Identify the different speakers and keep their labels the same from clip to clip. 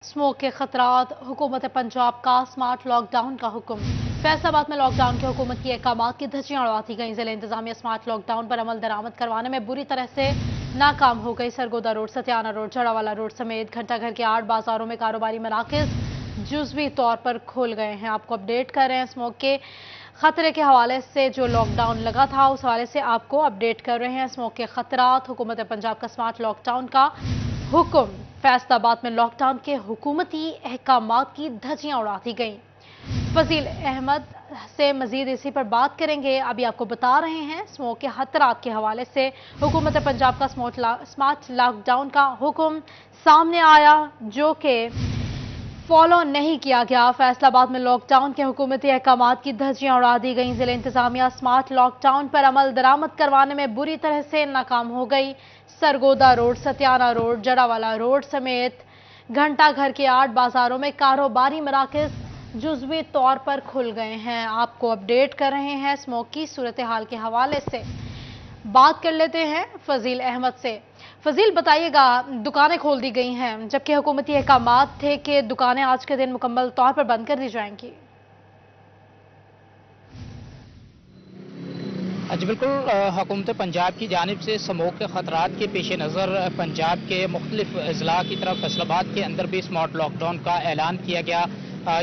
Speaker 1: Smoke के खतरात, हुकूमत पंजाब का स्मार्ट लॉकडाउन का हुक्म। फैसलाबाद में लॉकडाउन के हुकूमत की अहकामात की धज्जियां उड़ाती गई। जिला इंतजामिया स्मार्ट लॉकडाउन पर अमल दरामद करवाने में बुरी तरह से नाकाम हो गई। Sargodha road, Satiana road, Jaranwala road समेत घंटाघर के 8 बाजारों में कारोबारी मराकज जुज़वी तौर पर खोल गए हैं। आपको अपडेट कर रहे हैं स्मोक के खतरे के हवाले से। जो लॉकडाउन लगा था उस हवाले से आपको अपडेट कर रहे हैं। स्मोक के खतरात, हुकूमत पंजाब का स्मार्ट लॉकडाउन का हुक्म। फैसलाबाद में लॉकडाउन के हुकूमती अहकामात की धज्जियां उड़ाती गईं। फजील अहमद से मजीद इसी पर बात करेंगे। अभी आपको बता रहे हैं स्मोक के खतरात के हवाले से हुकूमत पंजाब का स्मार्ट लॉकडाउन का हुक्म सामने आया, जो कि फॉलो नहीं किया गया। फैसलाबाद में लॉकडाउन के हुकूमती अहकामात की धज्जियां उड़ा दी गईं। जिला इंतजामिया स्मार्ट लॉकडाउन पर अमल दरामद करवाने में बुरी तरह से नाकाम हो गई। Sargodha road, Satiana road, Jaranwala road समेत घंटाघर के 8 बाजारों में कारोबारी मराकज जुज़वी तौर पर खुल गए हैं। आपको अपडेट कर रहे हैं स्मोक की सूरत हाल के हवाले से। बात कर लेते हैं फजील अहमद से। फजील, बताइएगा, दुकानें खोल दी गई हैं जबकि हुकूमती अहकामात थे कि दुकानें आज के दिन मुकम्मल तौर पर बंद कर दी जाएंगी।
Speaker 2: जी बिल्कुल, हुकूमत पंजाब की जानिब से स्मोक के खतरात के पेश नज़र पंजाब के मुख्तलिफ अजला की तरफ फैसलाबाद के अंदर भी स्मार्ट लॉकडाउन का ऐलान किया गया,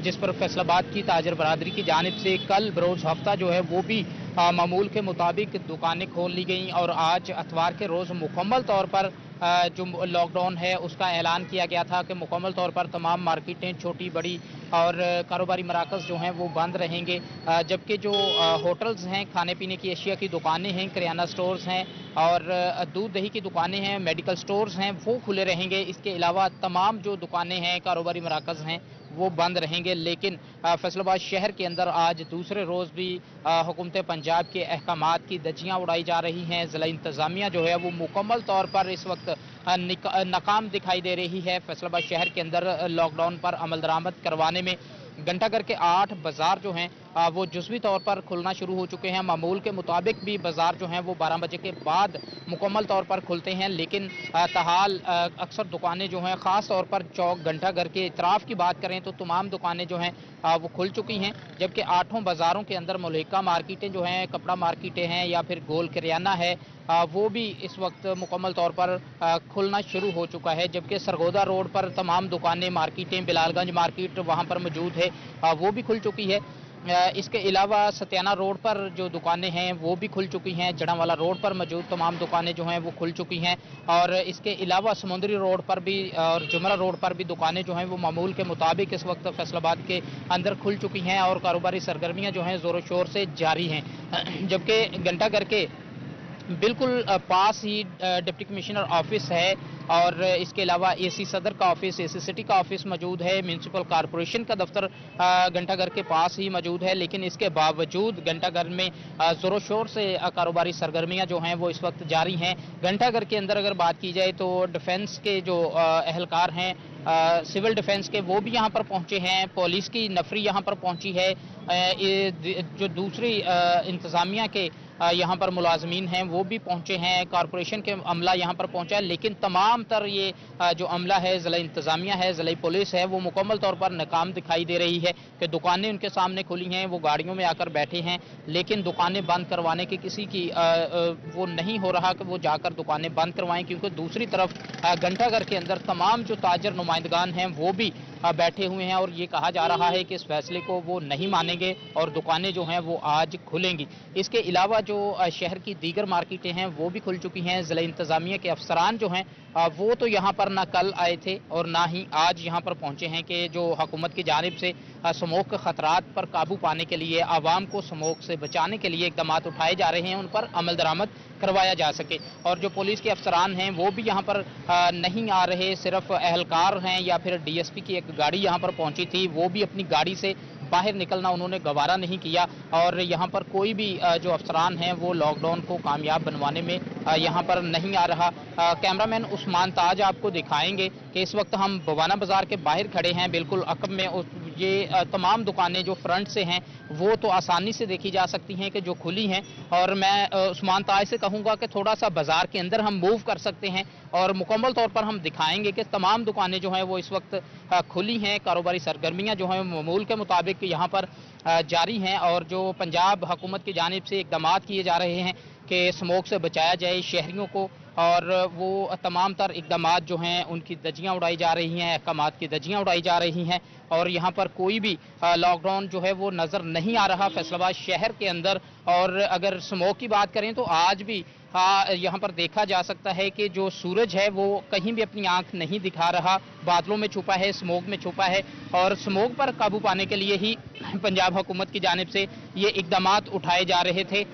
Speaker 2: जिस पर फैसलाबाद की ताजर बरादरी की जानिब से कल बरोज़ हफ्ता जो है वो भी मामूल के मुताबिक दुकानें खोल ली गई और आज अतवार के रोज़ मुकम्मल तौर पर जो लॉकडाउन है उसका ऐलान किया गया था कि मुकम्मल तौर पर तमाम मार्केटें छोटी बड़ी और कारोबारी मराकज़ जो हैं वो बंद रहेंगे, जबकि जो होटल्स हैं, खाने पीने की अशिया की दुकानें हैं, किराना स्टोर्स हैं और दूध दही की दुकानें हैं, मेडिकल स्टोर्स हैं, वो खुले रहेंगे। इसके अलावा तमाम जो दुकानें हैं, कारोबारी मराकज़ हैं, वो बंद रहेंगे। लेकिन फैसलाबाद शहर के अंदर आज दूसरे रोज़ भी हुकूमत पंजाब के अहकामात की धज्जियां उड़ाई जा रही हैं। ज़िला इंतज़ामिया जो है वो मुकम्मल तौर पर इस वक्त नाकाम दिखाई दे रही है फैसलाबाद शहर के अंदर लॉकडाउन पर अमल दरामद करवाने में। घंटाघर के 8 बाजार जो हैं वो जुज़वी तौर पर खुलना शुरू हो चुके हैं। मामूल के मुताबिक भी बाजार जो हैं वो 12 बजे के बाद मुकम्मल तौर पर खुलते हैं, लेकिन ताहाल अक्सर दुकानें जो हैं, ख़ास तौर पर चौक घंटाघर के इतराफ़ की बात करें तो तमाम दुकानें जो हैं वो खुल चुकी हैं, जबकि 8 बाज़ारों के अंदर मुल्हिका मार्केटें जो हैं, कपड़ा मार्केटें हैं या फिर गोल किराना है, वो भी इस वक्त मुकम्मल तौर पर खुलना शुरू हो चुका है। जबकि सरगोदा रोड पर तमाम दुकानें, मार्केटें, बिलालगंज मार्केट वहाँ पर मौजूद है, वो भी खुल चुकी है। इसके अलावा सत्याना रोड पर जो दुकानें हैं वो भी खुल चुकी हैं। जड़ावाला रोड पर मौजूद तमाम दुकानें जो हैं वो खुल चुकी हैं और इसके अलावा समुंदरी रोड पर भी और जुमरा रोड पर भी दुकानें जो हैं वो मामूल के मुताबिक इस वक्त फैसलाबाद के अंदर खुल चुकी हैं और कारोबारी सरगर्मियाँ जो हैं ज़ोरों शोर से जारी हैं। जबकि घंटाघर के बिल्कुल पास ही डिप्टी कमिश्नर ऑफिस है और इसके अलावा एसी सदर का ऑफिस, एसी सिटी का ऑफिस मौजूद है, म्यूनसिपल कॉरपोरेशन का दफ्तर घंटाघर के पास ही मौजूद है। लेकिन इसके बावजूद घंटाघर में ज़ोरों शोर से कारोबारी सरगर्मियां जो हैं वो इस वक्त जारी हैं। घंटाघर के अंदर अगर बात की जाए तो डिफेंस के जो एहलकार हैं, सिविल डिफेंस के, वो भी यहाँ पर पहुँचे हैं, पुलिस की नफरी यहाँ पर पहुँची है, जो दूसरी इंतज़ामिया के यहाँ पर मुलाजमीन हैं वो भी पहुँचे हैं, कॉरपोरेशन के अमला यहाँ पर पहुँचा है। लेकिन तमाम तर ये जो अमला है, ज़िला इंतज़ामिया है, ज़िला पुलिस है, वो मुकम्मल तौर पर नाकाम दिखाई दे रही है कि दुकानें उनके सामने खुली हैं, वो गाड़ियों में आकर बैठे हैं, लेकिन दुकानें बंद करवाने की किसी की वो नहीं हो रहा कि वो जाकर दुकानें बंद करवाएं, क्योंकि दूसरी तरफ घंटाघर के अंदर तमाम जो ताजर नुमाइंदगान हैं वो भी बैठे हुए हैं और ये कहा जा रहा है कि इस फैसले को वो नहीं मानेंगे और दुकानें जो हैं वो आज खुलेंगी। इसके अलावा जो शहर की दीगर मार्केटें हैं वो भी खुल चुकी हैं। ज़िला इंतज़ामिया के अफसरान जो हैं वो तो यहाँ पर ना कल आए थे और ना ही आज यहाँ पर पहुँचे हैं कि जो हुकूमत की जानिब से स्मोक के खतरात पर काबू पाने के लिए, आवाम को स्मोक से बचाने के लिए इकदाम उठाए जा रहे हैं, उन पर अमल दरामद करवाया जा सके। और जो पुलिस के अफसरान हैं वो भी यहाँ पर नहीं आ रहे, सिर्फ एहलकार हैं या फिर डीएसपी की एक गाड़ी यहाँ पर पहुंची थी, वो भी अपनी गाड़ी से बाहर निकलना उन्होंने गवारा नहीं किया और यहाँ पर कोई भी जो अफसरान हैं वो लॉकडाउन को कामयाब बनवाने में यहाँ पर नहीं आ रहा। कैमरामैन उस्मान ताज आपको दिखाएंगे कि इस वक्त हम बवाना बाजार के बाहर खड़े हैं, बिल्कुल अकब में ये तमाम दुकानें जो फ्रंट से हैं वो तो आसानी से देखी जा सकती हैं कि जो खुली हैं, और मैं उस्मान ताए से कहूँगा कि थोड़ा सा बाजार के अंदर हम मूव कर सकते हैं और मुकम्मल तौर पर हम दिखाएंगे कि तमाम दुकानें जो हैं वो इस वक्त खुली हैं। कारोबारी सरगर्मियाँ जो हैं मामूल के मुताबिक यहाँ पर जारी हैं, और जो पंजाब हुकूमत की जानिब से इकदाम किए जा रहे हैं कि स्मोक से बचाया जाए शहरियों को, और वो तमाम तर इकदाम जो हैं उनकी धज्जियाँ उड़ाई जा रही हैं, अहकामात की धज्जियाँ उड़ाई जा रही हैं, और यहाँ पर कोई भी लॉकडाउन जो है वो नज़र नहीं आ रहा फैसलाबाद शहर के अंदर। और अगर स्मोक की बात करें तो आज भी यहाँ पर देखा जा सकता है कि जो सूरज है वो कहीं भी अपनी आंख नहीं दिखा रहा, बादलों में छुपा है, स्मोक में छुपा है, और स्मोक पर काबू पाने के लिए ही पंजाब हुकूमत की जानिब से ये इकदाम उठाए जा रहे थे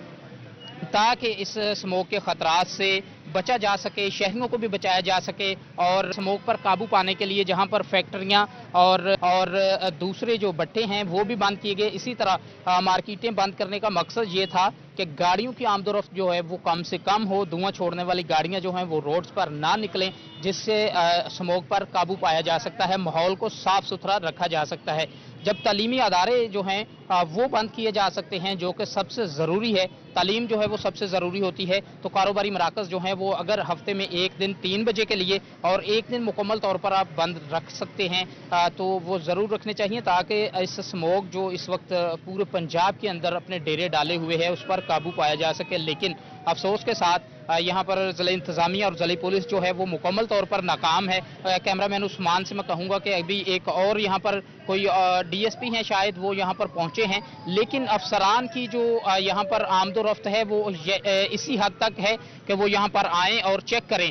Speaker 2: ताकि इस स्मोक के खतरात से बचा जा सके, शहरियों को भी बचाया जा सके। और स्मोक पर काबू पाने के लिए जहां पर फैक्ट्रियां और दूसरे जो भट्टे हैं वो भी बंद किए गए। इसी तरह मार्केटें बंद करने का मकसद ये था कि गाड़ियों की आमदोरफ्त जो है वो कम से कम हो, धुआं छोड़ने वाली गाड़ियां जो हैं वो रोड्स पर ना निकलें, जिससे स्मोक पर काबू पाया जा सकता है, माहौल को साफ सुथरा रखा जा सकता है। जब तालीमी अदारे जो हैं वो बंद किए जा सकते हैं, जो कि सबसे ज़रूरी है, तालीम जो है वो सबसे ज़रूरी होती है, तो कारोबारी मराकज़ जो हैं वो अगर हफ्ते में एक दिन 3 बजे के लिए और एक दिन मुकम्मल तौर पर आप बंद रख सकते हैं तो वो ज़रूर रखने चाहिए, ताकि इस स्मोक जो इस वक्त पूरे पंजाब के अंदर अपने डेरे डाले हुए है उस पर काबू पाया जा सके। लेकिन अफसोस के साथ यहाँ पर ज़िला इंतज़ामिया और ज़िला पुलिस जो है वो मुकम्मल तौर पर नाकाम है। कैमरामैन उस्मान से मैं कहूँगा कि अभी एक और यहाँ पर कोई डीएसपी हैं शायद वो यहाँ पर पहुँचे हैं, लेकिन अफसरान की जो यहाँ पर आमदोरफ्त है वो इसी हद तक है कि वो यहाँ पर आएँ और चेक करें।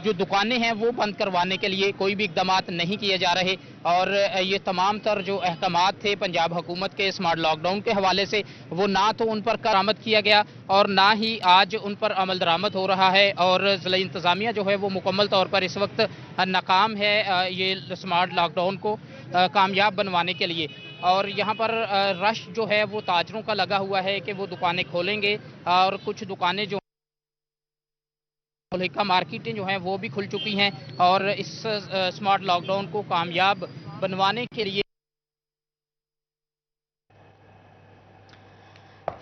Speaker 2: जो दुकानें हैं वो बंद करवाने के लिए कोई भी इकदाम नहीं किए जा रहे, और ये तमाम तर जो अहकामात थे पंजाब हुकूमत के स्मार्ट लॉकडाउन के हवाले से वो ना तो उन पर करामत किया गया और ना ही आज उन पर अमल दरामद हो रहा है। और ज़िला इंतज़ामिया जो है वो मुकम्मल तौर पर इस वक्त नाकाम है ये स्मार्ट लॉकडाउन को कामयाब बनवाने के लिए। और यहाँ पर रश जो है वो ताजरों का लगा हुआ है कि वो दुकानें खोलेंगे, और कुछ दुकानें जो का मार्केटें जो हैं वो भी खुल चुकी हैं, और इस स्मार्ट लॉकडाउन को कामयाब बनवाने के लिए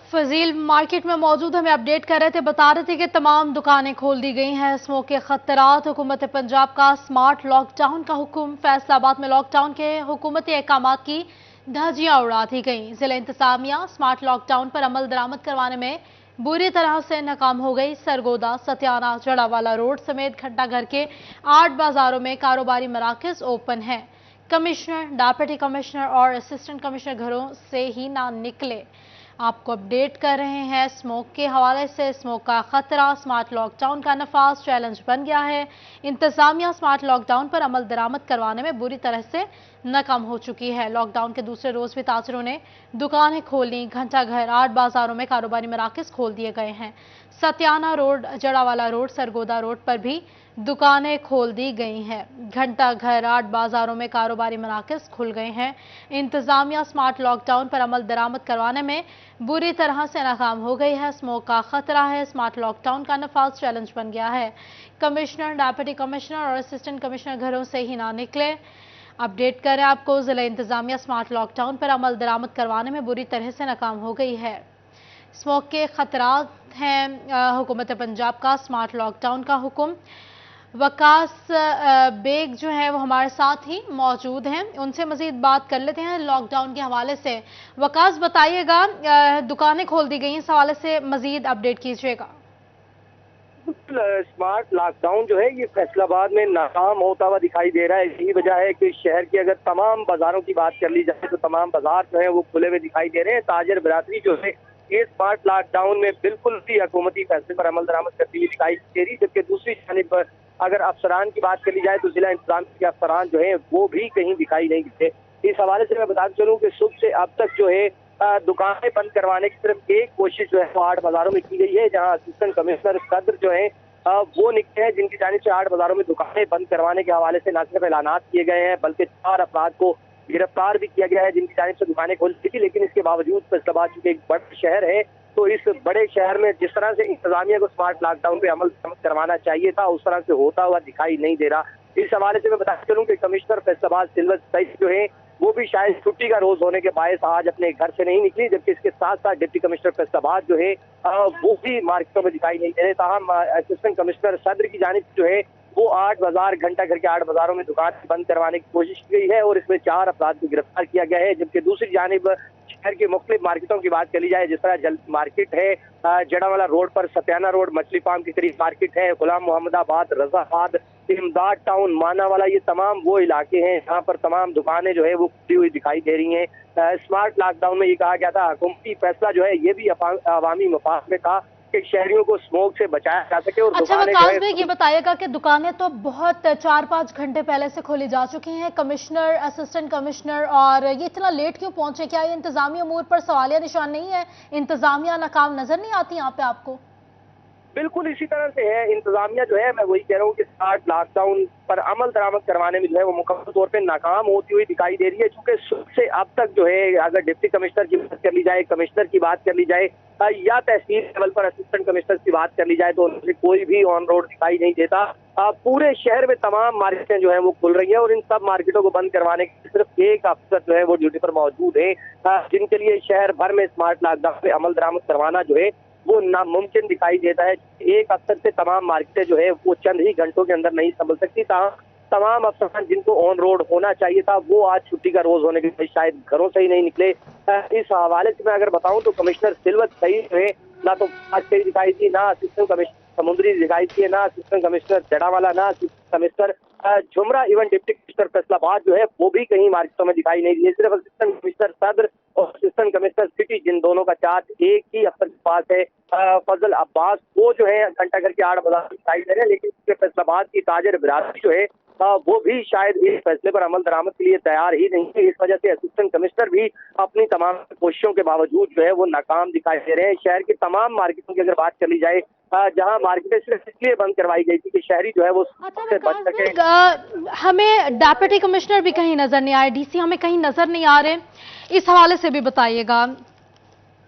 Speaker 1: फजील मार्केट में मौजूद हमें अपडेट कर रहे थे, बता रहे थे कि तमाम दुकानें खोल दी गई हैं। स्मोक के खतरात, हुकूमत पंजाब का स्मार्ट लॉकडाउन का हुक्म, फैसलाबाद में लॉकडाउन के हुकूमती अहकाम की धज्जियां उड़ा दी गई। जिला इंतजामिया स्मार्ट लॉकडाउन पर अमल दरामद करवाने में बुरी तरह से नाकाम हो गई। सरगोदा, सतियाना, जड़ावाला रोड समेत घंटाघर के 8 बाजारों में कारोबारी मराकज ओपन हैं। कमिश्नर, डिप्टी कमिश्नर और असिस्टेंट कमिश्नर घरों से ही ना निकले। आपको अपडेट कर रहे हैं स्मोक के हवाले से। स्मोक का खतरा, स्मार्ट लॉकडाउन का नफाज चैलेंज बन गया है। इंतजामिया स्मार्ट लॉकडाउन पर अमल दरामद करवाने में बुरी तरह से नाकाम हो चुकी है। लॉकडाउन के दूसरे रोज भी ताजरों ने दुकानें खोली। घंटाघर, 8 बाजारों में कारोबारी मराकज खोल दिए गए हैं। Satiana road, Jaranwala road, Sargodha road पर भी दुकानें खोल दी गई हैं। घंटाघर, 8 बाजारों में कारोबारी मराकज खुल गए हैं। इंतजामिया स्मार्ट लॉकडाउन पर अमल दरामद करवाने में बुरी तरह से नाकाम हो गई है। स्मोक का खतरा है, स्मार्ट लॉकडाउन का नफाज चैलेंज बन गया है। कमिश्नर, डिप्टी कमिश्नर और असिस्टेंट कमिश्नर घरों से ही ना निकले। अपडेट करें आपको, जिला इंतजामिया स्मार्ट लॉकडाउन पर अमल दरामद करवाने में बुरी तरह से नाकाम हो गई है। स्मोक के खतरात हैं, हुकूमत पंजाब का स्मार्ट लॉकडाउन का हुक्म। वकास बेग जो है वो हमारे साथ ही मौजूद हैं, उनसे मजीद बात कर लेते हैं लॉकडाउन के हवाले से। वकास बताइएगा, दुकानें खोल दी गई, इस हवाले से मजीद अपडेट कीजिएगा।
Speaker 3: स्मार्ट लॉकडाउन जो है ये फैसलाबाद में नाकाम होता हुआ दिखाई दे रहा है। यही वजह है कि शहर की अगर तमाम बाजारों की बात कर ली जाए तो तमाम बाजार जो है वो खुले हुए दिखाई दे रहे हैं। ताजर बरादरी जो है ये स्मार्ट लॉकडाउन में बिल्कुल भी हुकूमती फैसले पर अमल दरामद करती हुई दिखाई दे रही, जबकि दूसरी जानिब पर अगर अफसरान की बात कर ली जाए तो जिला इंतजाम के अफसरान जो है वो भी कहीं दिखाई नहीं देते। इस हवाले से मैं बता चलूँ कि सुबह से अब तक जो है दुकानें बंद करवाने की सिर्फ एक कोशिश जो है वो 8 बाजारों में की गई है, जहां असिस्टेंट कमिश्नर कद्र जो है वो निकले हैं, जिनकी जानिब से 8 बाजारों में दुकानें बंद करवाने के हवाले से न सिर्फ ऐलानात किए गए हैं बल्कि 4 अफराद को गिरफ्तार भी किया गया है जिनकी जानिब से दुकानें खोल दी थी। लेकिन इसके बावजूद फैसलाबाद चूंकि एक बड़ा शहर है तो इस बड़े शहर में जिस तरह से इंतजामिया को स्मार्ट लॉकडाउन पे अमल करवाना चाहिए था उस तरह से होता हुआ दिखाई नहीं दे रहा। इस हवाले से मैं बता चलूं कि कमिश्नर फैसलाबाद सिल्वर सईद जो है वो भी शायद छुट्टी का रोज होने के बायस आज अपने घर से नहीं निकली, जबकि इसके साथ साथ डिप्टी कमिश्नर फैसलाबाद जो है वो भी मार्केटों में दिखाई नहीं दे रहे। ताहम असिस्टेंट कमिश्नर सदर की जानिब जो है वो 8 बाजार घंटा घर के 8 बाजारों में दुकान बंद करवाने की कोशिश की गई है और इसमें 4 अपराध को गिरफ्तार किया गया है। जबकि दूसरी जानिब शहर की मुख्तलिफ मार्केटों की बात करी जाए, जिस तरह जल मार्केट है, जड़ावाला रोड पर सत्याना रोड मछली फार्म के करीब मार्केट है, गुलाम मोहम्मदाबाद, रजाबाद, इमदाद टाउन, मानावाला, ये तमाम वो इलाके हैं जहाँ पर तमाम दुकानें जो है वो खुली हुई दिखाई दे रही हैं। स्मार्ट लॉकडाउन में ये कहा गया था, हुकूमती फैसला जो है ये भी अवामी मफाद में था कि शहरियों को स्मोक से बचाया जा सके। और
Speaker 1: अच्छा वकास भाई, ये बताइएगा कि दुकानें तो बहुत 4-5 घंटे पहले से खोली जा चुकी हैं, कमिश्नर, असिस्टेंट कमिश्नर, और ये इतना लेट क्यों पहुंचे? क्या ये इंतजामी अमूर पर सवालिया निशान नहीं है? इंतजामिया नाकाम नजर नहीं आती यहाँ पे आपको?
Speaker 3: बिल्कुल इसी तरह से है। इंतजामिया जो है, मैं वही कह रहा हूँ कि स्मार्ट लॉकडाउन पर अमल दरामद करवाने में जो है वो मुकम्मल तौर पे नाकाम होती हुई दिखाई दे रही है। चूंकि सुबह से अब तक जो है, अगर डिप्टी कमिश्नर की बात कर ली जाए, कमिश्नर की बात कर ली जाए, या तहसील लेवल पर असिस्टेंट कमिश्नर की बात कर ली जाए, तो उनसे कोई भी ऑन रोड दिखाई नहीं देता। पूरे शहर में तमाम मार्केटें जो है वो खुल रही है और इन सब मार्केटों को बंद करवाने के सिर्फ एक अफसर जो है वो ड्यूटी पर मौजूद है, जिनके लिए शहर भर में स्मार्ट लॉकडाउन पे अमल दरामद करवाना जो है वो नामुमकिन दिखाई देता है। एक अफसर से तमाम मार्केटें जो है वो चंद ही घंटों के अंदर नहीं संभल सकती। तमाम अफसरान जिनको ऑन रोड होना चाहिए था वो आज छुट्टी का रोज होने के बाद शायद घरों से ही नहीं निकले। इस हवाले से मैं अगर बताऊं तो कमिश्नर सिलवत सही है, ना तो आज से दिखाई दी, ना असिस्टेंट कमिश्नर समुद्री दिखाई दी है, ना असिस्टेंट कमिश्नर जड़ावाला, ना assistant commissioner Jhumra, even deputy commissioner Faisalabad जो है वो भी कहीं मार्केटों में दिखाई नहीं दिए। सिर्फ असिस्टेंट कमिश्नर सदर और असिस्टेंट कमिश्नर सिटी, जिन दोनों का चार्ज एक ही अफसर के पास है, फजल अब्बास, वो जो है घंटा घर के 8 बाजार दिखाई दे रहे हैं। लेकिन फैसलाबाद की ताजर बिरादरी जो है वो भी शायद इस फैसले पर अमल दरामद के लिए तैयार ही नहीं है। इस वजह से असिस्टेंट कमिश्नर भी अपनी तमाम कोशिशों के बावजूद जो है वो नाकाम दिखाई दे रहे हैं। शहर की तमाम मार्केटों की अगर बात कर ली जाए, जहां मार्केटें सिर्फ इसलिए बंद करवाई गई थी कि शहरी जो है वो से बच सके।
Speaker 1: हमें डेप्यूटी कमिश्नर भी कहीं नजर नहीं आए, डीसी हमें कहीं नजर नहीं आ रहे, इस हवाले से भी बताइएगा।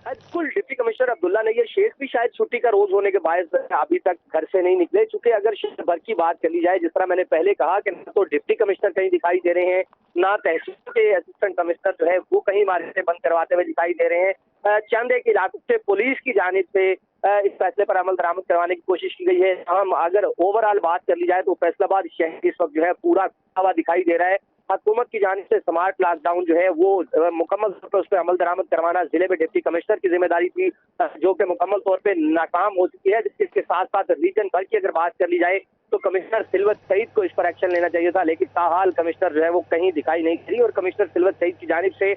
Speaker 3: बिल्कुल, डिप्टी कमिश्नर अब्दुल्ला नैयर शेख भी शायद छुट्टी का रोज होने के बायस अभी तक घर से नहीं निकले। चूंकि अगर शहर भर की बात कर ली जाए, जिस तरह मैंने पहले कहा कि ना तो डिप्टी कमिश्नर कहीं दिखाई दे रहे हैं, ना तहसील के असिस्टेंट कमिश्नर जो है वो कहीं मार्केटें बंद करवाते हुए दिखाई दे रहे हैं। चंद एक इलाकों से पुलिस की जानिब से इस फैसले पर अमल दरामद करवाने की कोशिश की गई है। हम अगर ओवरऑल बात कर ली जाए तो फैसलाबाद शहर इस वक्त जो है पूरा हवा दिखाई दे रहा है। हुकूमत की जानिब से स्मार्ट लॉकडाउन जो है वो मुकम्मल तौर पर उस पर अमल दरामद करवाना जिले में डिप्टी कमिश्नर की जिम्मेदारी थी, जो कि मुकम्मल तौर पे नाकाम हो चुकी है। इसके साथ साथ रीजन भर की अगर बात कर ली जाए तो कमिश्नर सिलवत सईद को इस पर एक्शन लेना चाहिए था, लेकिन ताहाल कमिश्नर जो है वो कहीं दिखाई नहीं दे रही और कमिश्नर सिलवत सईद की जानिब से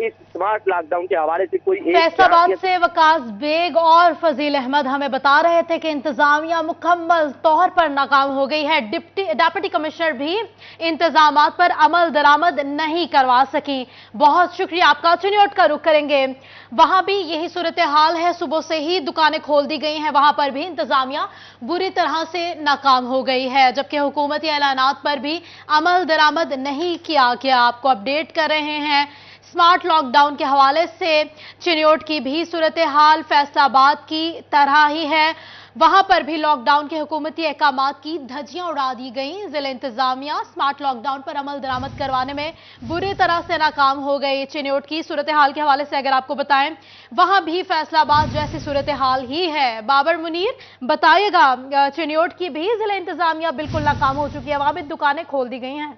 Speaker 3: इस स्मार्ट लॉकडाउन के हवाले से कोई
Speaker 1: फैसलाबाद से वकास बेग और फजील अहमद हमें बता रहे थे कि इंतजामिया मुकम्मल तौर पर नाकाम हो गई है। डिप्टी कमिश्नर भी इंतजामात पर अमल दरामद नहीं करवा सकी। बहुत शुक्रिया आपका। चिन्योट का रुख करेंगे, वहां भी यही सूरत हाल है, सुबह से ही दुकानें खोल दी गई हैं, वहां पर भी इंतजामिया बुरी तरह से नाकाम हो गई है, जबकि हुकूमती ऐलानात पर भी अमल दरामद नहीं किया गया। आपको अपडेट कर रहे हैं स्मार्ट लॉकडाउन के हवाले से। चिन्योट की भी सूरत हाल फैसलाबाद की तरह ही है, वहां पर भी लॉकडाउन के हुकूमती अहकामात की धज्जियां उड़ा दी गई। जिला इंतजामिया स्मार्ट लॉकडाउन पर अमल दरामद करवाने में बुरी तरह से नाकाम हो गई। चिन्योट की सूरत हाल के हवाले से अगर आपको बताएं, वहां भी फैसलाबाद जैसी सूरत हाल ही है। बाबर मुनीर बताइएगा, चिन्योट की भी जिला इंतजामिया बिल्कुल नाकाम हो चुकी है, वहां भी दुकानें खोल दी गई हैं।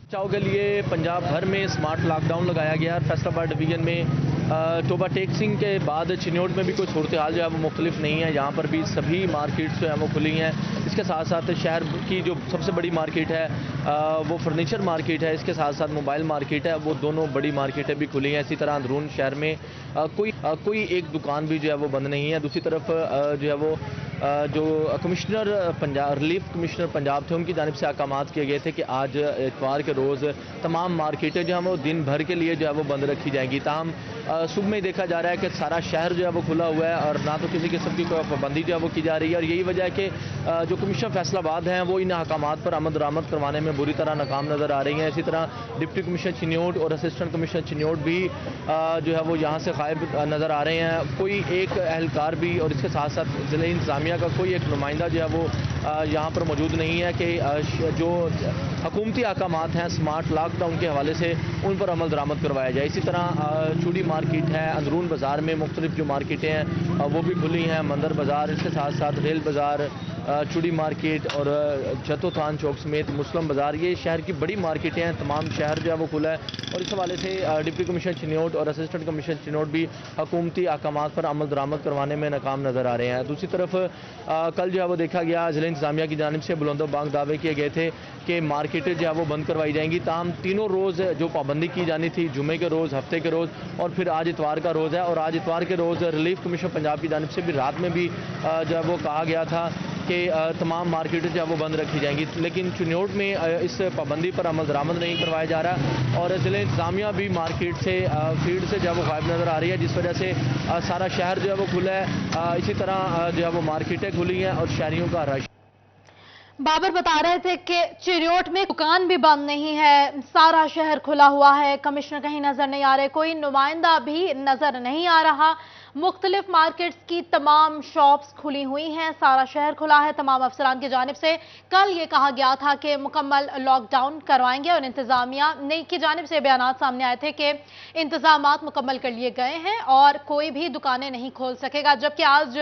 Speaker 4: बचाव के लिए पंजाब भर में स्मार्ट लॉकडाउन लगाया गया। फैसलाबाद डिवीजन में टोबा टेक्सिंग के बाद चिन्योट में भी कोई सूरत हाल जो है वो मुख्तलिफ नहीं है। यहाँ पर भी सभी मार्केट्स जो है वो खुली हैं। इसके साथ साथ शहर की जो सबसे बड़ी मार्केट है वो फर्नीचर मार्केट है, इसके साथ साथ मोबाइल मार्केट है, वो दोनों बड़ी मार्केटें भी खुली हैं। इसी तरह अंदरून शहर में कोई एक दुकान भी जो है वो बंद नहीं है। दूसरी तरफ जो है वो जो commissioner Punjab, relief commissioner Punjab थे, उनकी जानिब से अहकामात किए गए थे कि आज इतवार के रोज़ तमाम मार्केटें जो है वो दिन भर के लिए जो है वो बंद रखी जाएंगी। ताहम सुबह में देखा जा रहा है कि सारा शहर जो है वो खुला हुआ है और ना तो किसी किस्म की कोई पाबंदी जो है वो की जा रही है। और यही वजह है कि जो कमिश्नर फैसलाबाद हैं वो इन अहकामात पर अमल दरामद करवाने में बुरी तरह नाकाम नज़र आ रही हैं। इसी तरह डिप्टी कमिश्नर चिन्योट और असिस्टेंट कमिश्नर चिन्योट भी जो है वो यहाँ से गायब नज़र आ रहे हैं। कोई एक एहलकार भी और इसके साथ साथ जिले इंतजामिया انتظامیہ کا کوئی ایک نمائندہ جو ہے وہ یہاں پر موجود نہیں ہے کہ جو حکومتی احکامات ہیں اسمارٹ لاک ڈاؤن کے حوالے سے ان پر عمل درآمد کروایا جائے. اسی طرح چوڑی مارکیٹ ہے, اندرون بازار میں مختلف جو مارکیٹیں ہیں وہ بھی کھلی ہیں, مندر بازار, اس کے ساتھ ساتھ ریل بازار, چوڑی مارکیٹ اور جتو تھان چوک سمیت مسلم بازار, یہ شہر کی بڑی مارکیٹیں ہیں. تمام شہر جو ہے وہ کھلا ہے اور اس حوالے سے ڈپٹی کمشنر چنیوٹ اور اسسٹنٹ کمشنر چنیوٹ بھی حکومتی احکامات پر عمل درآمد کروانے میں ناکام نظر آ رہے ہیں. دوسری طرف کل جو ہے وہ دیکھا گیا ضلع انتظامیہ کی جانب سے بلند و بانگ دعوے کیے گئے تھے کہ مارکیٹیں جو ہے وہ بند کروائی جائیں گی. تاہم تینوں روز جو پابندی کی جانی تھی, جمعے کے روز, ہفتے کے روز اور پھر آج اتوار کا روز ہے, اور آج اتوار کے روز ریلیف کمیشن پنجاب کی جانب سے بھی رات میں بھی جو ہے وہ کہا گیا تھا کہ تمام مارکیٹیں جو ہے وہ بند رکھی جائیں گی. لیکن چنیوٹ میں اس پابندی پر عمل درآمد نہیں کروایا جا رہا اور ضلع انتظامیہ بھی مارکیٹ سے فیلڈ سے جو ہے وہ غائب نظر آ رہی ہے, جس وجہ سے سارا شہر جو ہے وہ کھلا ہے. اسی طرح جو ہے وہ مارکیٹیں کھلی ہیں اور شہریوں کا رش.
Speaker 1: بابر بتا رہے تھے کہ چنیوٹ میں دکان بھی بند نہیں ہے, سارا شہر کھلا ہوا ہے, کمشنر کہیں نظر نہیں آ رہے, کوئی نمائندہ بھی نظر نہیں آ رہا. مختلف مارکیٹس کی تمام شاپس کھلی ہوئی ہیں, سارا شہر کھلا ہے. تمام افسران کی جانب سے کل یہ کہا گیا تھا کہ مکمل لاک ڈاؤن کروائیں گے اور انتظامیہ کی جانب سے بیانات سامنے آئے تھے کہ انتظامات مکمل کر لیے گئے ہیں اور کوئی بھی دکانیں نہیں کھول سکے گا. جبکہ آج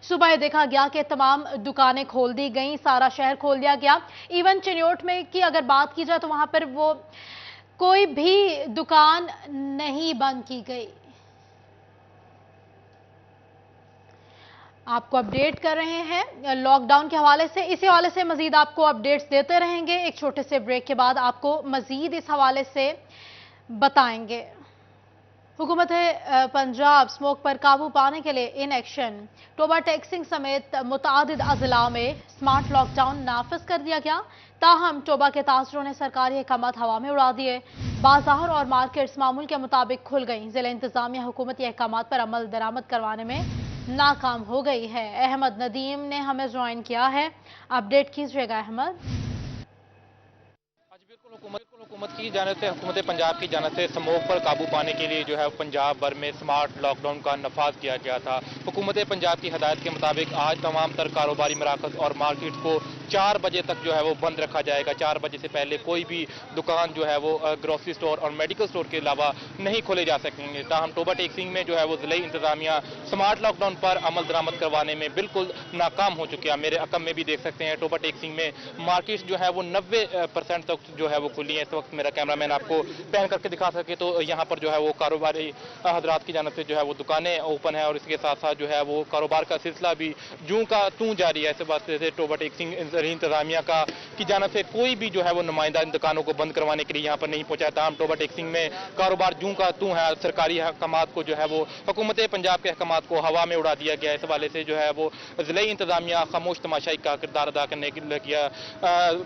Speaker 1: صبح دیکھا گیا کہ تمام دکانیں کھول دی گئیں, سارا شہر کھول دیا گیا. ایون چنیوٹ میں کی اگر بات کی جائے تو وہاں پر وہ کوئی بھی دکان نہیں بند کی گئی. آپ کو اپڈیٹ کر رہے ہیں لاک ڈاؤن کے حوالے سے. اسی حوالے سے مزید آپ کو اپڈیٹس دیتے رہیں گے. ایک چھوٹے سے بریک کے بعد آپ کو مزید اس حوالے سے بتائیں گے. حکومت پنجاب سموک پر قابو پانے کے لیے ان ایکشن. ٹوبا ٹیکسنگ سمیت متعدد اضلاع میں سمارٹ لاک ڈاؤن نافذ کر دیا گیا. تاہم ٹوبا کے تاثروں نے سرکاری احکامات ہوا میں اڑا دیے. بازار اور مارکیٹس معمول کے مطابق کھل گئیں. ضلع انتظامیہ حکومتی احکامات پر عمل درآمد کروانے میں ناکام ہو گئی ہے. احمد ندیم نے ہمیں جوائن کیا ہے, اپڈیٹ کیجئے گا احمد.
Speaker 2: حکومت کی جانب سے, حکومت پنجاب کی جانب سے سموک پر قابو پانے کے لیے جو ہے پنجاب بھر میں سمارٹ لاک ڈاؤن کا نفاذ کیا گیا تھا. حکومت پنجاب کی ہدایت کے مطابق آج تمام تر کاروباری مراکز اور مارکیٹ کو 4 بجے تک جو ہے وہ بند رکھا جائے گا. 4 بجے سے پہلے کوئی بھی دکان جو ہے وہ گروسری سٹور اور میڈیکل سٹور کے علاوہ نہیں کھولے جا سکیں گے. تاہم ٹوبا ٹیکسنگ میں جو ہے وہ ضلع انتظامیہ سمارٹ لاک ڈاؤن پر عمل درآمد کروانے میں بالکل ناکام ہو چکا. میرے عقب میں بھی دیکھ سکتے ہیں ٹوبا ٹیکسنگ میں مارکیٹ جو ہے وہ 90% تک جو ہے وہ کھلی ہے. اس وقت میرا کیمرہ مین آپ کو پین کر کے دکھا سکے تو یہاں پر جو ہے وہ کاروباری حضرات کی جانب سے جو ہے وہ دکانیں اوپن ہیں اور اس کے ساتھ ساتھ جو ہے وہ کاروبار کا سلسلہ بھی جوں کا توں جاری ہے. اس بات سے ٹوبا ٹیکسنگ انتظامیہ کی جانب سے کوئی بھی جو ہے وہ نمائندہ ان دکانوں کو بند کروانے کے لیے یہاں پر نہیں پہنچا. تاہم ٹوبا ٹیکسنگ میں کاروبار جوں کا توں ہے. سرکاری احکامات کو جو ہے وہ حکومت پنجاب کے احکامات کو ہوا میں اڑا دیا گیا. اس حوالے سے جو ہے وہ ضلع انتظامیہ خاموش تماشائی کا کردار ادا کرنے کے لیے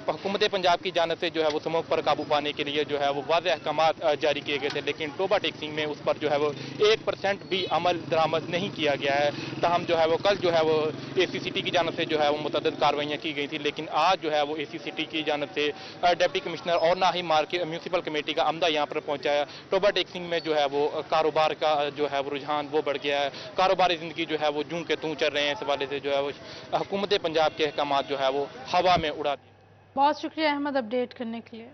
Speaker 2: حکومت پنجاب کی جانب سے جو ہے وہ سموک پر قابو پانے کے لیے جو ہے وہ واضح احکامات جاری کیے گئے تھے. لیکن ٹوبا ٹیکسنگ میں اس پر جو ہے وہ 1% بھی عمل درآمد نہیں کیا گیا ہے. تاہم جو ہے وہ کل جو ہے وہ اے سی سی ٹی کی جانب سے جو ہے وہ متعدد کاروائیاں کی گئی تھی. لیکن آج جو ہے وہ اے سی سی ٹی کی جانب سے ڈپٹی کمشنر اور نہ ہی میونسپل کمیٹی کا عملہ یہاں پر پہنچا ہے. ٹوبا ٹیکسنگ میں جو ہے وہ کاروبار کا جو ہے وہ رجحان وہ بڑھ گیا ہے. کاروباری زندگی جو ہے وہ جوں کے توں چل رہے ہیں. اس حوالے سے جو ہے وہ حکومت پنجاب کے احکامات جو ہے وہ ہوا میں اڑا دیے.
Speaker 1: بہت شکریہ احمد اپڈیٹ کرنے کے لیے.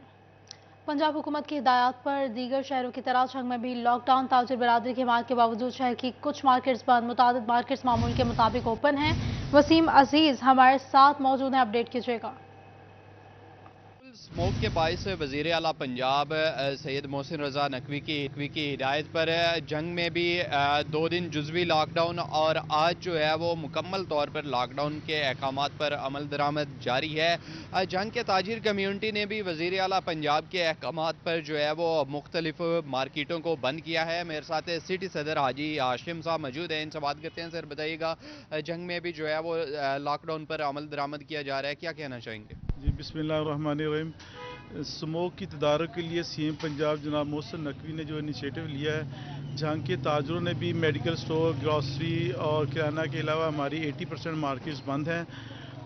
Speaker 1: پنجاب حکومت کی ہدایات پر دیگر شہروں کی طرح چھنگ میں بھی لاک ڈاؤن. تاجر برادری کی حمایت کے باوجود شہر کی کچھ مارکیٹس بند, متعدد مارکیٹس معمول کے مطابق اوپن ہیں. وسیم عزیز ہمارے ساتھ موجود ہیں, اپڈیٹ کیجئے گا.
Speaker 5: سموک کے باعث وزیر اعلیٰ پنجاب سید محسن رضا نقوی کی ہدایت پر جنگ میں بھی 2 دن جزوی لاک ڈاؤن اور آج جو ہے وہ مکمل طور پر لاک ڈاؤن کے احکامات پر عمل درآمد جاری ہے. جنگ کے تاجر کمیونٹی نے بھی وزیر اعلیٰ پنجاب کے احکامات پر جو ہے وہ مختلف مارکیٹوں کو بند کیا ہے. میرے ساتھ سٹی صدر حاجی ہاشم صاحب موجود ہیں, ان سے بات کرتے ہیں. سر بتائیے گا, جنگ میں بھی جو ہے وہ لاک ڈاؤن پر عمل درآمد کیا جا رہا ہے, کیا کہنا چاہیں گے؟
Speaker 6: جی بسم اللہ الرحمن الرحیم. سموک کی تدارک کے لیے سی ایم پنجاب جناب محسن نقوی نے جو انیشیٹو لیا ہے, جہاں کے تاجروں نے بھی میڈیکل سٹور, گروسری اور کرانہ کے علاوہ ہماری 80% مارکیٹس بند ہیں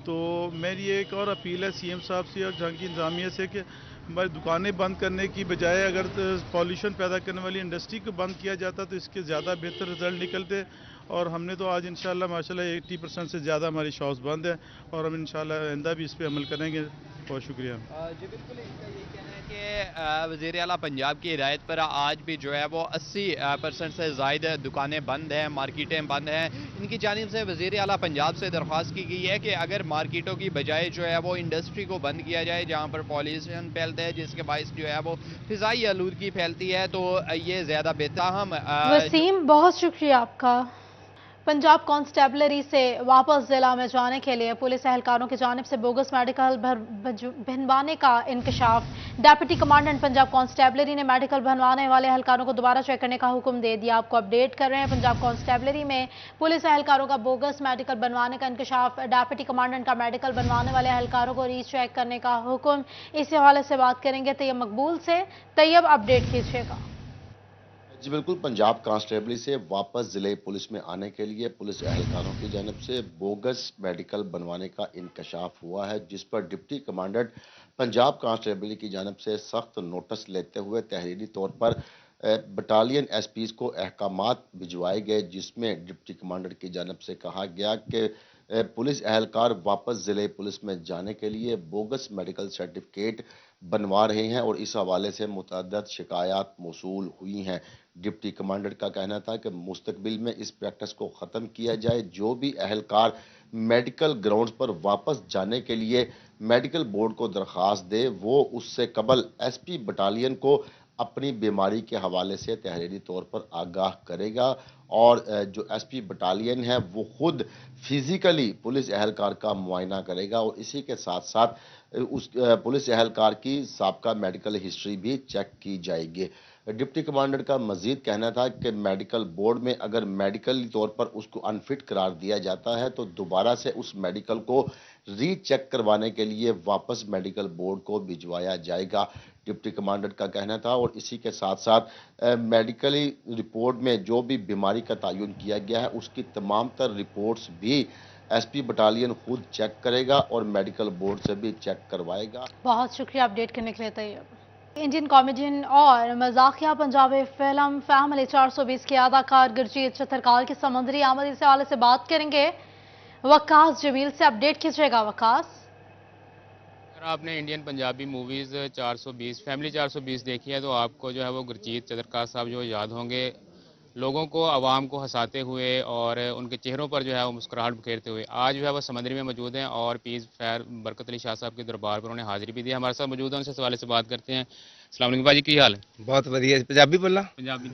Speaker 6: تو میری ایک اور اپیل ہے CM صاحب سے اور جہاں کی انتظامیہ سے کہ ہماری دکانیں بند کرنے کی بجائے اگر پالیوشن پیدا کرنے والی انڈسٹری کو بند کیا جاتا تو اس کے زیادہ بہتر رزلٹ نکلتے. اور ہم نے تو آج انشاءاللہ ماشاءاللہ 80% سے زیادہ ہماری شاپس بند ہیں اور ہم انشاءاللہ آئندہ بھی اس پہ عمل کریں گے. بہت شکریہ.
Speaker 5: جی بالکل، ان کا یہی کہنا ہے کہ وزیر اعلیٰ پنجاب کی ہدایت پر آج بھی جو ہے وہ 80% سے زائد دکانیں بند ہیں، مارکیٹیں بند ہیں. ان کی جانب سے وزیر اعلیٰ پنجاب سے درخواست کی گئی ہے کہ اگر مارکیٹوں کی بجائے جو ہے وہ انڈسٹری کو بند کیا جائے جہاں پر پالیوشن پھیلتا ہے جس کے باعث جو ہے وہ فضائی آلودگی پھیلتی ہے تو یہ زیادہ بہتر. ہم
Speaker 1: وسیم بہت شکریہ آپ کا. پنجاب کانسٹیبلری سے واپس ضلع میں جانے کے لیے پولیس اہلکاروں کی جانب سے بوگس میڈیکل بنوانے کا انکشاف. ڈیپٹی کمانڈنٹ پنجاب کانسٹیبلری نے میڈیکل بنوانے والے اہلکاروں کو دوبارہ چیک کرنے کا حکم دے دیا. آپ کو اپڈیٹ کر رہے ہیں. پنجاب کانسٹیبلری میں پولیس اہلکاروں کا بوگس میڈیکل بنوانے کا انکشاف. ڈیپٹی کمانڈنٹ کا میڈیکل بنوانے والے اہلکاروں کو ری چیک کرنے کا حکم. اسی حوالے سے بات کریں گے طیب مقبول سے. طیب اپڈیٹ کیجیے گا.
Speaker 7: جی بالکل، پنجاب کانسٹیبلری سے واپس ضلع پولیس میں آنے کے لیے پولیس اہلکاروں کی جانب سے بوگس میڈیکل بنوانے کا انکشاف ہوا ہے، جس پر ڈپٹی کمانڈنٹ پنجاب کانسٹیبلری کی جانب سے سخت نوٹس لیتے ہوئے تحریری طور پر بٹالین SPs کو احکامات بھجوائے گئے، جس میں ڈپٹی کمانڈنٹ کی جانب سے کہا گیا کہ پولیس اہلکار واپس ضلع پولیس میں جانے کے لیے بوگس میڈیکل سرٹیفکیٹ بنوا رہے ہیں اور اس حوالے سے متعدد شکایات موصول ہوئی ہیں. ڈپٹی کمانڈنٹ کا کہنا تھا کہ مستقبل میں اس پریکٹس کو ختم کیا جائے. جو بھی اہلکار میڈیکل گراؤنڈز پر واپس جانے کے لیے میڈیکل بورڈ کو درخواست دے وہ اس سے قبل SP بٹالین کو اپنی بیماری کے حوالے سے تحریری طور پر آگاہ کرے گا اور جو SP بٹالین ہے وہ خود فزیکلی پولیس اہلکار کا معائنہ کرے گا اور اسی کے ساتھ ساتھ اس پولیس اہلکار کی سابقہ میڈیکل ہسٹری بھی چیک کی جائے گی. ڈپٹی کمانڈنٹ کا مزید کہنا تھا کہ میڈیکل بورڈ میں اگر میڈیکلی طور پر اس کو انفٹ قرار دیا جاتا ہے تو دوبارہ سے اس میڈیکل کو ری چیک کروانے کے لیے واپس میڈیکل بورڈ کو بھجوایا جائے گا. ڈپٹی کمانڈنٹ کا کہنا تھا اور اسی کے ساتھ ساتھ میڈیکلی رپورٹ میں جو بھی بیماری کا تعین کیا گیا ہے اس کی تمام تر رپورٹس بھی SP بٹالین خود چیک کرے گا اور میڈیکل بورڈ سے بھی چیک کروائے گا.
Speaker 1: بہت شکریہ اپڈیٹ کرنے کے لیے طیب. انڈین کامیڈین اور مزاحیہ پنجابی فلم فیملی 420 کے اداکار گرجیت چترکال کی سمندری آمد اس حوالے سے بات کریں گے. وقاص جمیل سے اپڈیٹ کیجیے گا. وقاص،
Speaker 8: اگر آپ نے انڈین پنجابی موویز 420 فیملی 420 دیکھی ہے تو آپ کو جو ہے وہ گرجیت چترکال صاحب جو یاد ہوں گے، لوگوں کو عوام کو ہنساتے ہوئے اور ان کے چہروں پر جو ہے وہ مسکراہٹ بکھیرتے ہوئے. آج جو ہے وہ سمندری میں موجود ہیں اور پیس فیر برکت علی شاہ صاحب کے دربار پر انہوں نے حاضری بھی دی. ہمارے ساتھ موجود ہیں، ان سے اس حوالے سے بات کرتے ہیں. السلام علیکم باجی، کی حال ہے؟
Speaker 9: بہت ودیا. پنجابی بولنا؟
Speaker 8: پنجابی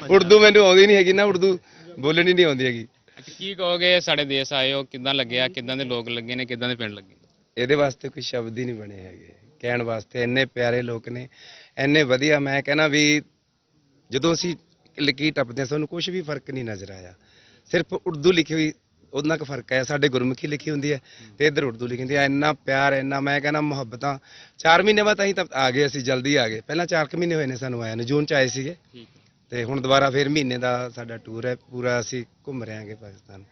Speaker 9: اردو مینوں آਉਂਦੀ ਨਹੀਂ ਹੈਗੀ ਨਾ, ਉਰਦੂ ਬੋਲਣੀ ਨਹੀਂ ਆਉਂਦੀ ਹੈਗੀ.
Speaker 8: ਅੱਛਾ, ਕੀ ਕਹੋਗੇ ਸਾਡੇ ਦੇਸ਼ ਆਏ ਹੋ, ਕਿੱਦਾਂ ਲੱਗਿਆ, ਕਿੱਦਾਂ ਦੇ ਲੋਕ ਲੱਗੇ ਨੇ, ਕਿੱਦਾਂ ਦੇ ਪਿੰਡ ਲੱਗੇ?
Speaker 9: ਇਹਦੇ ਵਾਸਤੇ ਕੋਈ ਸ਼ਬਦ ਹੀ ਨਹੀਂ ਬਣੇ ਹੈਗੇ ਕਹਿਣ ਵਾਸਤੇ. ਇੰਨੇ ਪਿਆਰੇ ਲੋਕ ਨੇ, ਇੰਨੇ ਵਧੀਆ. ਮੈਂ ਕਹਿੰਦਾ ਵੀ ਜਦੋਂ ਅਸੀਂ ਲਿਖੀ ਟੱਪਦੇ ਹਾਂ ਸਾਨੂੰ ਕੁਝ ਵੀ ਫਰਕ ਨਹੀਂ ਨਜ਼ਰ ਆਇਆ. ਸਿਰਫ ਉਰਦੂ ਲਿਖੀ ਹੋਈ ਉਹਨਾਂ ਕੁ ਫਰਕ ਹੈ. ਸਾਡੇ ਗੁਰਮੁਖੀ ਲਿਖੀ ਹੁੰਦੀ ਹੈ ਤੇ ਇੱਧਰ ਉਰਦੂ ਲਿਖੀ ਹੁੰਦੀ ਹੈ. ਇੰਨਾ ਪਿਆਰ, ਇੰਨਾ ਮੈਂ ਕਹਿੰਦਾ ਮੁਹੱਬਤਾਂ. 4 ਮਹੀਨੇ ਬਾਅਦ ਅਸੀਂ ਤਾਂ ਆ ਗਏ, ਅਸੀਂ ਜਲਦੀ ਆ ਗਏ. ਪਹਿਲਾਂ 4 ਮਹੀਨੇ ਹੋਏ ਨੇ ਸਾਨੂੰ ਆਇਆ ਨੂੰ, ਜੂਨ ਚ ਆਏ ਸੀਗੇ ਤੇ ਹੁਣ ਦੁਬਾਰਾ ਫਿਰ ਮਹੀਨੇ ਦਾ ਸਾਡਾ ਟੂਰ ਹੈ ਪੂਰਾ. ਅਸੀਂ ਘੁੰਮ ਰਹੇ ਹਾਂਗੇ ਪਾਕਿਸਤਾਨ.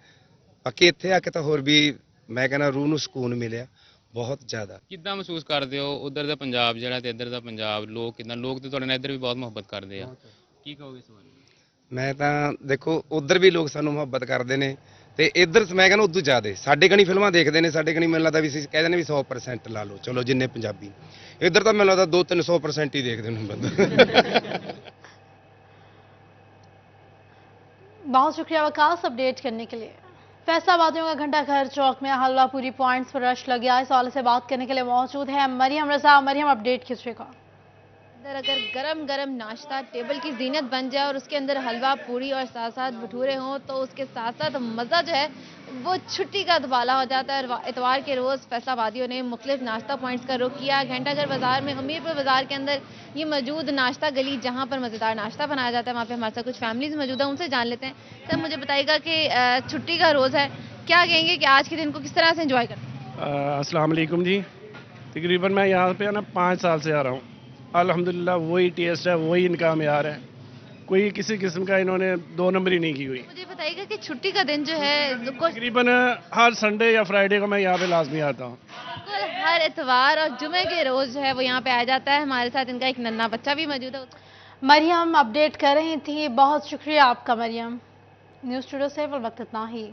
Speaker 9: ਬਾਕੀ ਇੱਥੇ ਆ ਕੇ ਤਾਂ ਹੋਰ ਵੀ ਮੈਂ ਕਹਿੰਦਾ ਰੂਹ ਨੂੰ ਸਕੂਨ ਮਿਲਿਆ ਬਹੁਤ ਜ਼ਿਆਦਾ.
Speaker 8: ਕਿੱਦਾਂ ਮਹਿਸੂਸ ਕਰਦੇ ਹੋ ਉਧਰ ਦਾ ਪੰਜਾਬ ਜਿਹੜਾ ਤੇ ਇੱਧਰ ਦਾ ਪੰਜਾਬ? ਲੋਕ ਕਿੱਦਾਂ, ਲੋਕ ਤੇ ਤੁਹਾਡੇ ਨਾਲ ਇੱਧਰ ਵੀ ਬਹੁਤ ਮੁਹੱਬਤ ਕਰਦੇ ਆ, ਕੀ ਕਹੋਗੇ ਇਸ ਬਾਰੇ?
Speaker 9: ਮੈਂ ਤਾਂ ਦੇਖੋ ਉਧਰ ਵੀ ਲੋਕ ਸਾਨੂੰ ਮੁਹੱਬਤ ਕਰਦੇ ਨੇ ਤੇ ਇੱਧਰ ਮੈਂ ਕਹਿੰਦਾ ਉਦੋਂ ਜ਼ਿਆਦਾ ਸਾਡੇ ਕਣੀ ਫਿਲਮਾਂ ਦੇਖਦੇ ਨੇ. ਸਾਡੇ ਕਣੀ ਮੈਨੂੰ ਲੱਗਦਾ ਵੀ ਅਸੀਂ ਕਹਿ ਦਿੰਦੇ ਵੀ 100% ਲਾ ਲਓ ਚਲੋ ਜਿੰਨੇ ਪੰਜਾਬੀ. ਇੱਧਰ ਤਾਂ ਮੈਨੂੰ ਲੱਗਦਾ 200-300% ਹੀ ਦੇਖਦੇ ਨੇ ਬੰਦਾ.
Speaker 1: بہت شکریہ وقاص اپڈیٹ کرنے کے لیے. فیصلہ کا گھنٹہ گھر چوک میں حلوہ پوری پوائنٹس پر رش لگ گیا. اس حوالے سے بات کرنے کے لیے موجود ہے مریم رضا. مریم اپڈیٹ کیجیے گا.
Speaker 10: اگر گرم گرم ناشتہ ٹیبل کی زینت بن جائے اور اس کے اندر حلوہ پوری اور ساتھ ساتھ بھٹورے ہوں تو اس کے ساتھ ساتھ مزہ جو ہے وہ چھٹی کا دبالا ہو جاتا ہے. اتوار کے روز فیصل آبادیوں نے مختلف ناشتہ پوائنٹس کا رخ کیا. گھنٹہ گھر بازار میں امیر پور بازار کے اندر یہ موجود ناشتہ گلی جہاں پر مزیدار ناشتہ بنایا جاتا ہے وہاں پہ ہمارے ساتھ کچھ فیملیز موجود ہیں, ان سے جان لیتے ہیں. سر مجھے بتائیے گا کہ چھٹی کا روز ہے, کیا کہیں گے کہ آج کے دن کو کس طرح سے انجوائے کرتے ہیں؟
Speaker 11: السلام علیکم جی. تقریباً میں یہاں پہ نا 5 سال سے آ رہا ہوں. الحمدللہ وہی ٹیسٹ ہے, وہی ان کا معیار ہے. कोई किसी किस्म का इन्होंने 2 नंबरी नहीं की हुई।
Speaker 10: मुझे बताइएगा कि छुट्टी का दिन जो है
Speaker 11: तकरीबन हर संडे या फ्राइडे को मैं यहाँ पे लाजमी आता हूँ।
Speaker 10: हर इतवार और जुमे के रोज जो है वो यहाँ पे आ जाता है। हमारे साथ इनका एक नन्हा बच्चा भी मौजूद है।
Speaker 1: मरियम अपडेट कर रही थी, बहुत शुक्रिया आपका मरियम। न्यूज़ स्टूडियो से वक्त इतना ही।